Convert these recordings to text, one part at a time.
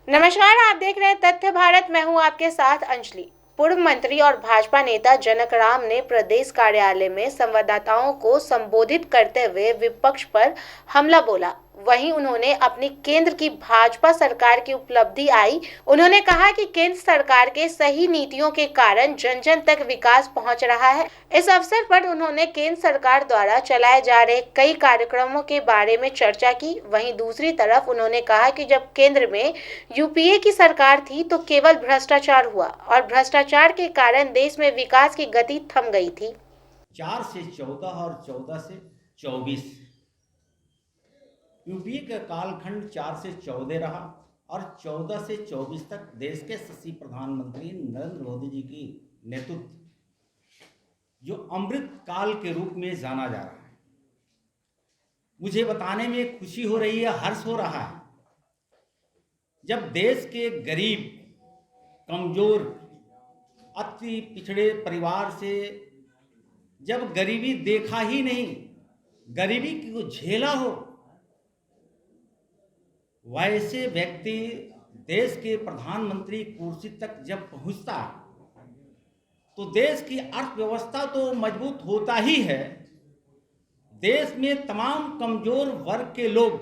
नमस्कार, आप देख रहे हैं तथ्य भारत। मैं हूं आपके साथ अंजलि। पूर्व मंत्री और भाजपा नेता जनक राम ने प्रदेश कार्यालय में संवाददाताओं को संबोधित करते हुए विपक्ष पर हमला बोला। वहीं उन्होंने अपनी केंद्र की भाजपा सरकार की उपलब्धि आई। उन्होंने कहा कि केंद्र सरकार के सही नीतियों के कारण जन जन तक विकास पहुंच रहा है। इस अवसर पर उन्होंने केंद्र सरकार द्वारा चलाए जा रहे कई कार्यक्रमों के बारे में चर्चा की। वहीं दूसरी तरफ उन्होंने कहा कि जब केंद्र में यूपीए की सरकार थी तो केवल भ्रष्टाचार हुआ और भ्रष्टाचार के कारण देश में विकास की गति थम गई थी। 4 से 14 और 14 से 24 यूपीए का कालखंड 4 से 14 रहा और 14 से 24 तक देश के यशस्वी प्रधानमंत्री नरेंद्र मोदी जी की नेतृत्व जो अमृत काल के रूप में जाना जा रहा है। मुझे बताने में खुशी हो रही है, हर्ष हो रहा है, जब देश के गरीब, कमजोर, अति पिछड़े परिवार से जब गरीबी देखा ही नहीं, गरीबी को झेला हो, वैसे व्यक्ति देश के प्रधानमंत्री कुर्सी तक जब पहुंचता तो देश की अर्थव्यवस्था तो मजबूत होता ही है। देश में तमाम कमजोर वर्ग के लोग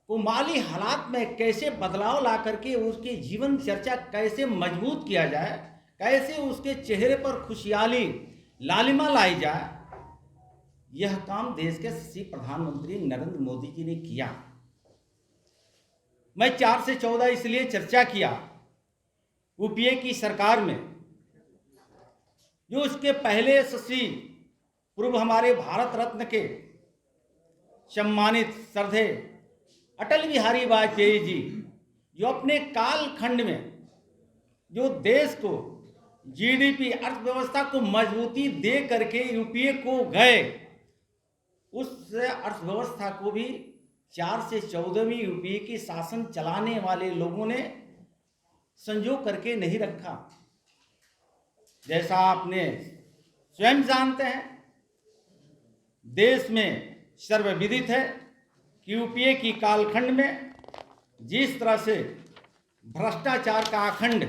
को माली हालात में कैसे बदलाव ला करके उसके जीवन चर्चा कैसे मजबूत किया जाए, कैसे उसके चेहरे पर खुशहाली लालिमा लाई जाए, यह काम देश के यशस्वी प्रधानमंत्री नरेंद्र मोदी जी ने किया। मैं 4 से 14 इसलिए चर्चा किया, यूपीए की सरकार में जो उसके पहले यशस्वी पूर्व हमारे भारत रत्न के सम्मानित श्रद्धेय अटल बिहारी वाजपेयी जी जो अपने कालखंड में जो देश को जीडीपी अर्थव्यवस्था को मजबूती दे करके यूपीए को गए, उस अर्थव्यवस्था को भी 4 से 14वीं यूपीए की शासन चलाने वाले लोगों ने संजो करके नहीं रखा। जैसा आपने स्वयं जानते हैं, देश में सर्वविदित है कि यूपीए की कालखंड में जिस तरह से भ्रष्टाचार का अखंड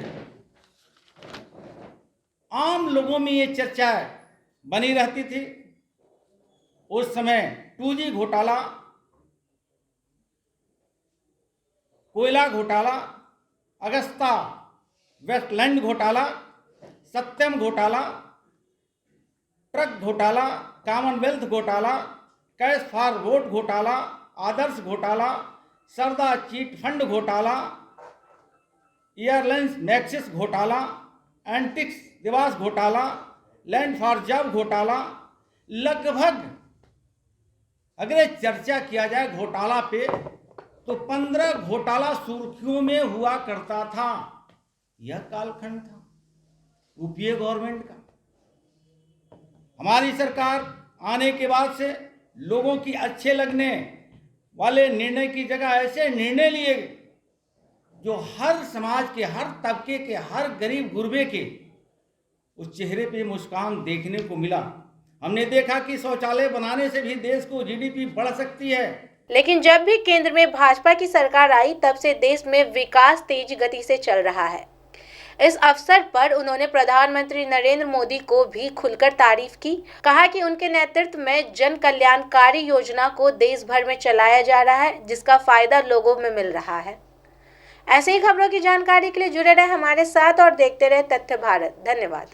आम लोगों में ये चर्चा बनी रहती थी। उस समय 2G घोटाला, कोयला घोटाला, अगस्ता वेस्टलैंड घोटाला, सत्यम घोटाला, ट्रक घोटाला, कॉमनवेल्थ घोटाला, कैश फॉर वोट घोटाला, आदर्श घोटाला, सरदा चीट फंड घोटाला, एयरलाइंस मैक्सिस घोटाला, एंटिक्स दिवास घोटाला, लैंड फॉर जॉब घोटाला, लगभग अगर चर्चा किया जाए घोटाला पे तो 15 घोटाला सुर्खियों में हुआ करता था। यह कालखंड था यूपीए गवर्नमेंट का। हमारी सरकार आने के बाद से लोगों की अच्छे लगने वाले निर्णय की जगह ऐसे निर्णय लिए जो हर समाज के, हर तबके के, हर गरीब गुरबे के उस चेहरे पे मुस्कान देखने को मिला। हमने देखा कि शौचालय बनाने से भी देश को जीडीपी बढ़ सकती है। लेकिन जब भी केंद्र में भाजपा की सरकार आई तब से देश में विकास तेज गति से चल रहा है। इस अवसर पर उन्होंने प्रधानमंत्री नरेंद्र मोदी को भी खुलकर तारीफ की। कहा कि उनके नेतृत्व में जन कल्याणकारी योजना को देश भर में चलाया जा रहा है, जिसका फायदा लोगों में मिल रहा है। ऐसे ही खबरों की जानकारी के लिए जुड़े रहे हमारे साथ और देखते रहे तथ्य भारत। धन्यवाद।